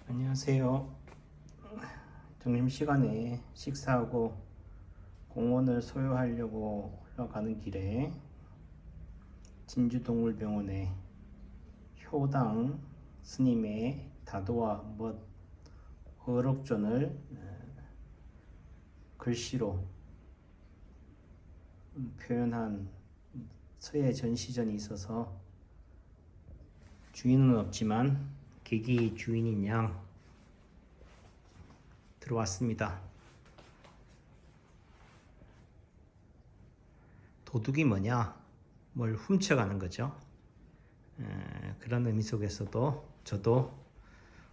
안녕하세요. 점심시간에 식사하고 공원을 소요하려고 올라가는 길에 진주동물병원에 효당 스님의 다도와 멋 어록존을 글씨로 표현한 서예 전시전이 있어서 주인은 없지만 기기 주인인 양 들어왔습니다. 도둑이 뭐냐? 뭘 훔쳐가는 거죠. 그런 의미 속에서도 저도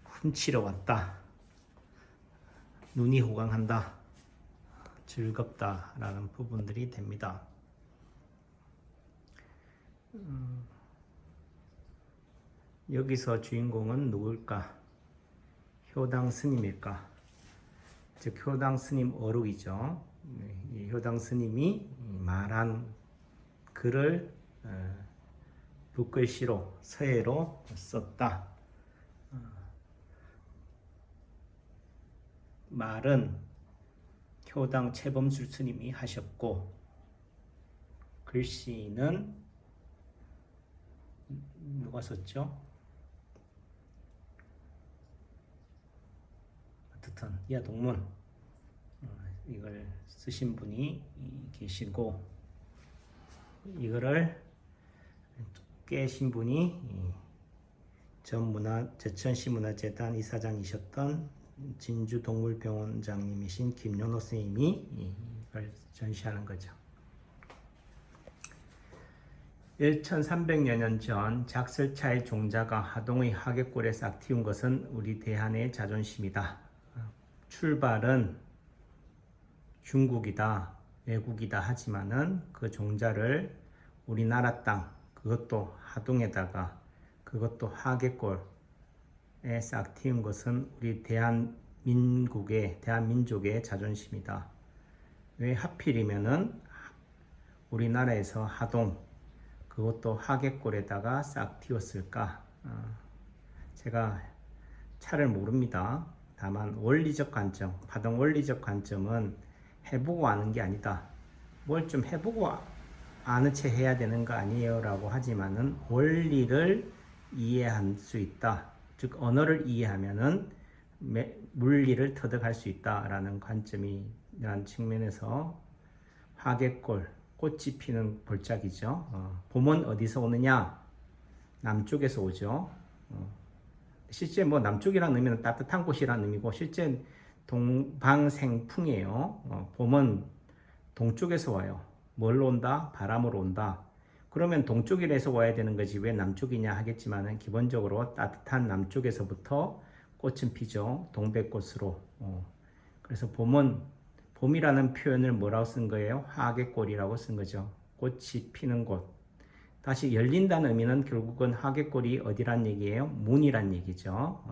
훔치러 왔다, 눈이 호강한다, 즐겁다라는 부분들이 됩니다. 여기서 주인공은 누굴까? 효당 스님일까? 즉 효당 스님 어록이죠. 이 효당 스님이 말한 글을 붓글씨로 서예로 썼다. 말은 효당 최범술 스님이 하셨고 글씨는 누가 썼죠? 어쨌든 이하동문 이걸 쓰신 분이 계시고 이거를 깨신 분이 제천시문화재단 이사장이셨던 진주동물병원장님이신 김연호 선생님이 이걸 전시하는 거죠. 1300여 년 전 작설차의 종자가 하동의 하객골에 싹 틔운 것은 우리 대한의 자존심이다. 출발은 중국이다, 외국이다 하지만은 그 종자를 우리나라 땅, 그것도 하동에다가, 그것도 하객골에 싹 틔운 것은 우리 대한민족의 자존심이다. 왜 하필이면은 우리나라에서 하동, 그것도 하객골에다가 싹 틔웠을까? 제가 차를 모릅니다. 다만 원리적 관점, 파동 원리적 관점은 해보고 아는 게 아니다. 뭘 좀 해보고 아는 채 해야 되는 거 아니에요 라고 하지만은 원리를 이해할 수 있다. 즉 언어를 이해하면은 물리를 터득할 수 있다라는 관점이라는 측면에서 하객골, 꽃이 피는 볼짝이죠. 봄은 어디서 오느냐? 남쪽에서 오죠. 실제 뭐 남쪽이라는 의미는 따뜻한 곳이라는 의미고 실제 동방생풍이에요. 봄은 동쪽에서 와요. 뭘로 온다? 바람으로 온다. 그러면 동쪽에서 와야 되는 거지 왜 남쪽이냐 하겠지만은 기본적으로 따뜻한 남쪽에서부터 꽃은 피죠. 동백꽃으로. 그래서 봄이라는 표현을 뭐라고 쓴 거예요? 하객골이라고 쓴 거죠. 꽃이 피는 곳. 다시 열린다는 의미는 결국은 하객골이 어디란 얘기예요? 문이란 얘기죠.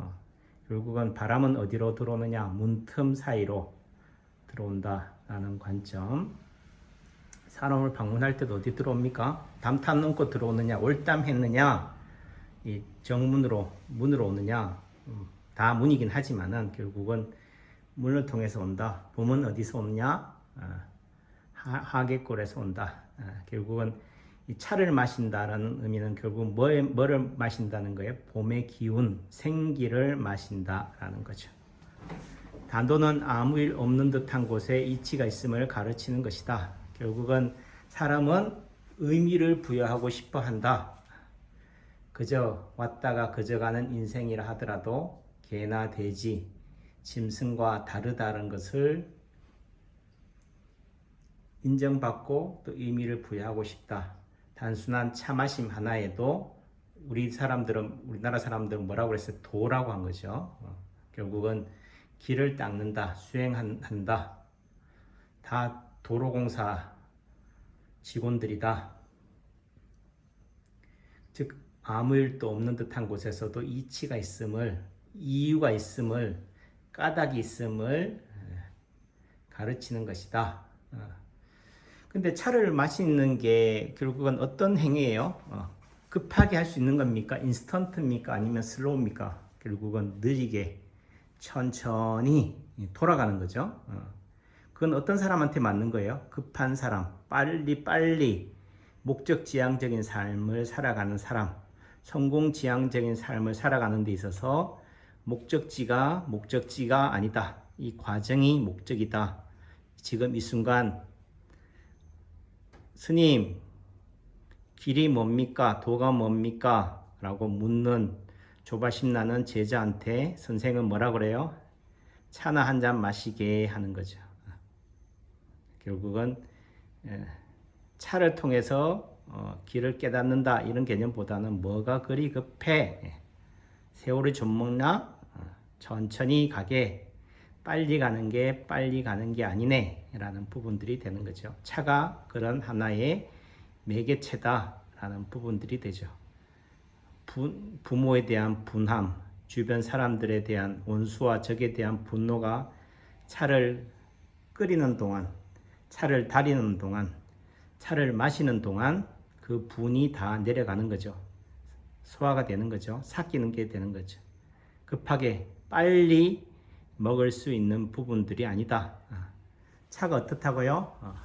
결국은 바람은 어디로 들어오느냐? 문틈 사이로 들어온다라는 관점. 사람을 방문할 때도 어디 들어옵니까? 담탑 넘고 들어오느냐? 올담했느냐? 이 정문으로, 문으로 오느냐? 다 문이긴 하지만은 결국은 문을 통해서 온다. 봄은 어디서 오느냐? 하객골에서 온다. 결국은 이 차를 마신다라는 의미는 결국 뭐를 마신다는 거예요? 봄의 기운, 생기를 마신다라는 거죠. 단도는 아무 일 없는 듯한 곳에 이치가 있음을 가르치는 것이다. 결국은 사람은 의미를 부여하고 싶어 한다. 그저 왔다가 그저 가는 인생이라 하더라도 개나 돼지, 짐승과 다르다는 것을 인정받고 또 의미를 부여하고 싶다. 단순한 차 마심 하나에도 우리나라 사람들은 뭐라고 그랬어요? 도라고 한 거죠. 결국은 길을 닦는다, 수행한다. 다 도로공사 직원들이다. 즉 아무 일도 없는 듯한 곳에서도 이치가 있음을, 이유가 있음을, 까닭이 있음을 가르치는 것이다. 근데 차를 마시는 게 결국은 어떤 행위예요? 급하게 할 수 있는 겁니까? 인스턴트입니까? 아니면 슬로우입니까? 결국은 느리게 천천히 돌아가는 거죠. 그건 어떤 사람한테 맞는 거예요? 급한 사람, 빨리 목적지향적인 삶을 살아가는 사람, 성공지향적인 삶을 살아가는 데 있어서 목적지가 아니다. 이 과정이 목적이다. 지금 이 순간 스님, 길이 뭡니까? 도가 뭡니까? 라고 묻는 조바심 나는 제자한테 선생은 뭐라 그래요? 차나 한 잔 마시게 하는 거죠. 결국은 차를 통해서 길을 깨닫는다 이런 개념보다는 뭐가 그리 급해? 세월이 좀 먹나? 천천히 가게. 빨리 가는 게 아니네 라는 부분들이 되는 거죠. 차가 그런 하나의 매개체다 라는 부분들이 되죠. 부모에 대한 분함, 주변 사람들에 대한 원수와 적에 대한 분노가 차를 끓이는 동안, 차를 다리는 동안, 차를 마시는 동안 그 분이 다 내려가는 거죠. 소화가 되는 거죠. 삭히는 게 되는 거죠. 급하게 빨리 먹을 수 있는 부분들이 아니다. 차가 어떻다고요?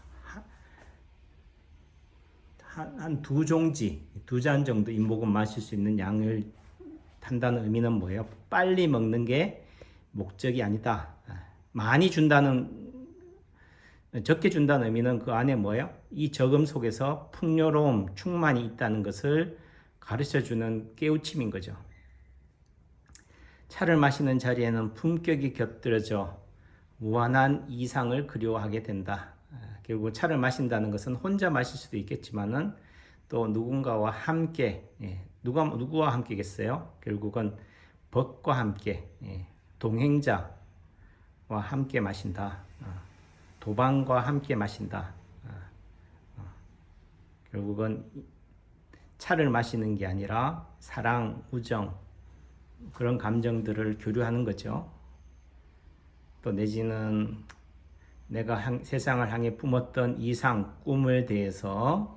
한 두 종지, 두 잔 정도 잇목은 마실 수 있는 양을 탄다는 의미는 뭐예요? 빨리 먹는 게 목적이 아니다. 많이 준다는, 적게 준다는 의미는 그 안에 뭐예요? 이 적음 속에서 풍요로움, 충만이 있다는 것을 가르쳐주는 깨우침인 거죠. 차를 마시는 자리에는 품격이 곁들여져 무한한 이상을 그리워하게 된다. 결국 차를 마신다는 것은 혼자 마실 수도 있겠지만은 또 누군가와 함께, 누구와 함께겠어요? 결국은 법과 함께, 동행자와 함께 마신다. 도방과 함께 마신다. 결국은 차를 마시는 게 아니라 사랑, 우정, 그런 감정들을 교류하는 거죠. 또 내지는 내가 세상을 향해 품었던 이상, 꿈에 대해서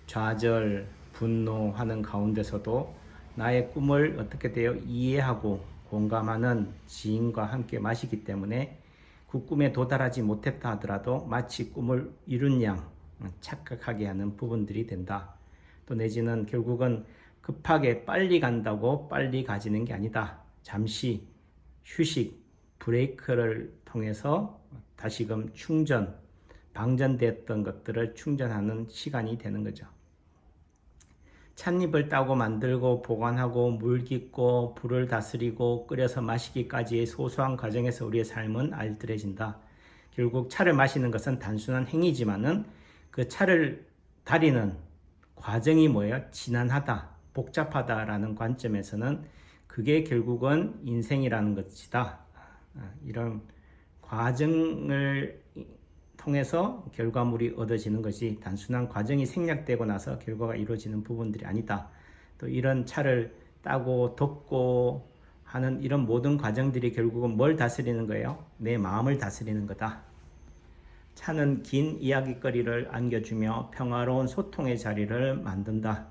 좌절, 분노하는 가운데서도 나의 꿈을 어떻게 되어 이해하고 공감하는 지인과 함께 마시기 때문에 그 꿈에 도달하지 못했다 하더라도 마치 꿈을 이룬 양 착각하게 하는 부분들이 된다. 또 내지는 결국은 급하게 빨리 간다고 빨리 가지는 게 아니다. 잠시 휴식, 브레이크를 통해서 다시금 충전, 방전됐던 것들을 충전하는 시간이 되는 거죠. 찻잎을 따고 만들고 보관하고 물 깃고 불을 다스리고 끓여서 마시기까지의 소소한 과정에서 우리의 삶은 알뜰해진다. 결국 차를 마시는 것은 단순한 행위지만은 그 차를 다리는 과정이 뭐예요? 지난하다, 복잡하다라는 관점에서는 그게 결국은 인생이라는 것이다. 이런 과정을 통해서 결과물이 얻어지는 것이 단순한 과정이 생략되고 나서 결과가 이루어지는 부분들이 아니다. 또 이런 차를 따고 덮고 하는 이런 모든 과정들이 결국은 뭘 다스리는 거예요? 내 마음을 다스리는 거다. 차는 긴 이야기거리를 안겨주며 평화로운 소통의 자리를 만든다.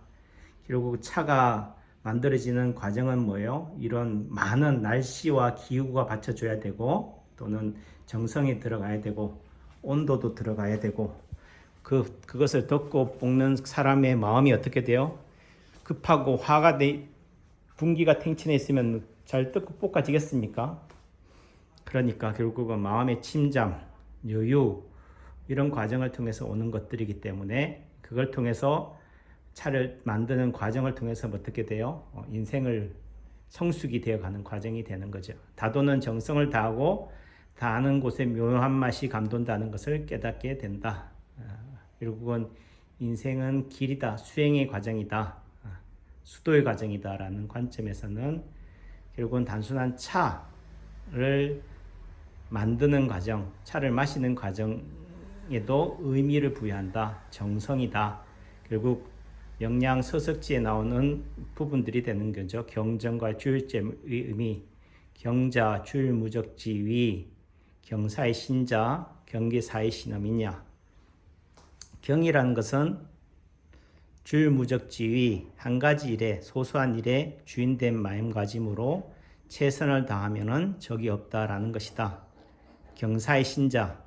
결국 차가 만들어지는 과정은 뭐예요? 이런 많은 날씨와 기후가 받쳐줘야 되고 또는 정성이 들어가야 되고 온도도 들어가야 되고 그것을 덮고 볶는 사람의 마음이 어떻게 돼요? 급하고 분기가 탱친해 있으면 잘 뜯고 볶아지겠습니까? 그러니까 결국은 마음의 침잠, 여유 이런 과정을 통해서 오는 것들이기 때문에 그걸 통해서 차를 만드는 과정을 통해서 어떻게 돼요? 인생을 성숙이 되어가는 과정이 되는 거죠. 다도는 정성을 다하고 다하는 곳에 묘한 맛이 감돈다는 것을 깨닫게 된다. 결국은 인생은 길이다. 수행의 과정이다. 수도의 과정이다. 라는 관점에서는 결국은 단순한 차를 만드는 과정, 차를 마시는 과정에도 의미를 부여한다. 정성이다. 결국 영양 서석지에 나오는 부분들이 되는 거죠. 경전과 주일제의 의미, 경자, 주일무적지위, 경사의 신자, 경계사의 신음이냐. 경이라는 것은 주일무적지위, 한 가지 일에 소소한 일에 주인된 마음가짐으로 최선을 다하면은 적이 없다라는 것이다. 경사의 신자.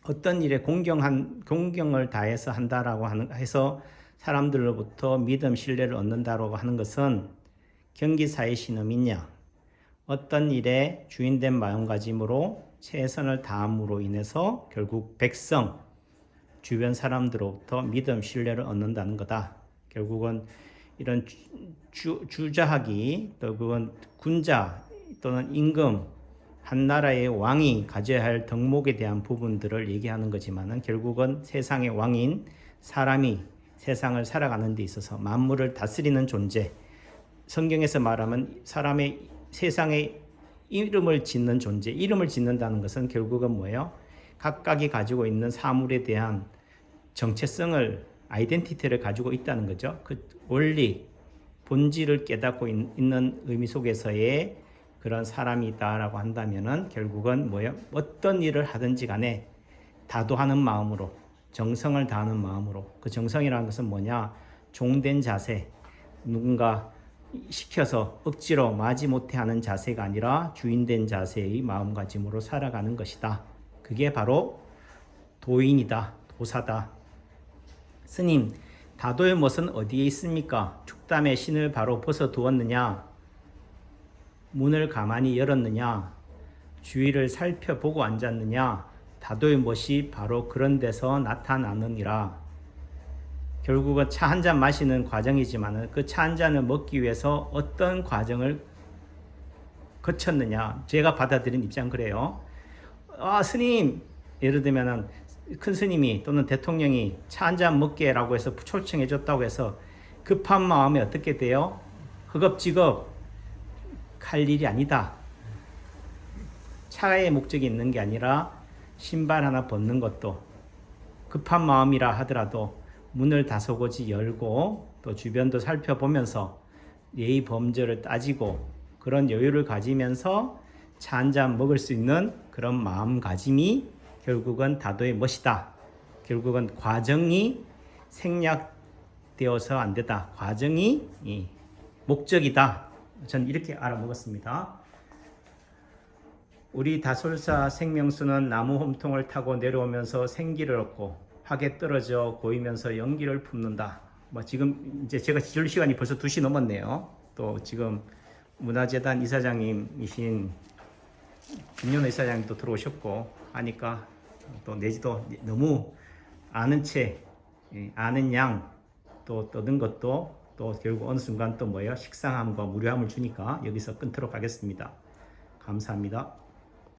어떤 일에 공경을 다해서 한다라고 해서 사람들로부터 믿음, 신뢰를 얻는다라고 하는 것은 경기사의 신음이냐? 어떤 일에 주인된 마음가짐으로 최선을 다함으로 인해서 결국 백성, 주변 사람들로부터 믿음, 신뢰를 얻는다는 거다. 결국은 이런 주자하기, 또 그건 군자 또는 임금, 한 나라의 왕이 가져야 할 덕목에 대한 부분들을 얘기하는 거지만은 결국은 세상의 왕인 사람이 세상을 살아가는 데 있어서 만물을 다스리는 존재, 성경에서 말하면 사람의 세상에 이름을 짓는 존재, 이름을 짓는다는 것은 결국은 뭐예요? 각각이 가지고 있는 사물에 대한 정체성을, 아이덴티티를 가지고 있다는 거죠. 그 원리, 본질을 깨닫고 있는 의미 속에서의 그런 사람이다라고 한다면은 결국은 뭐예요? 어떤 일을 하든지 간에 다도하는 마음으로, 정성을 다하는 마음으로. 그 정성이라는 것은 뭐냐? 종된 자세, 누군가 시켜서 억지로 마지못해 하는 자세가 아니라 주인된 자세의 마음가짐으로 살아가는 것이다. 그게 바로 도인이다, 도사다. 스님, 다도의 못은 어디에 있습니까? 축담의 신을 바로 벗어두었느냐? 문을 가만히 열었느냐? 주위를 살펴보고 앉았느냐? 다도의 못이 바로 그런 데서 나타나느니라. 결국은 차 한 잔 마시는 과정이지만 그 차 한 잔을 먹기 위해서 어떤 과정을 거쳤느냐. 제가 받아들인 입장 그래요. 아, 스님, 예를 들면은 큰 스님이 또는 대통령이 차 한 잔 먹게라고 해서 초청해 줬다고 해서 급한 마음에 어떻게 돼요? 허겁지겁 할 일이 아니다. 차의 목적이 있는 게 아니라 신발 하나 벗는 것도 급한 마음이라 하더라도 문을 다소곳이 열고 또 주변도 살펴보면서 예의 범절을 따지고 그런 여유를 가지면서 차 한 잔 먹을 수 있는 그런 마음가짐이 결국은 다도의 멋이다. 결국은 과정이 생략되어서 안 되다. 과정이 목적이다. 저는 이렇게 알아먹었습니다. 우리 다솔사 생명수는 나무 홈통을 타고 내려오면서 생기를 얻고 확에 떨어져 고이면서 연기를 품는다. 지금 이제 제가 진료 시간이 벌써 2시 넘었네요. 또 지금 문화재단 이사장님이신 김연호 이사장님도 들어오셨고 하니까 또 내지도 너무 아는 채 아는 양 또 떠든 것도 또 결국 어느 순간 또 뭐예요? 식상함과 무료함을 주니까 여기서 끊도록 하겠습니다. 감사합니다.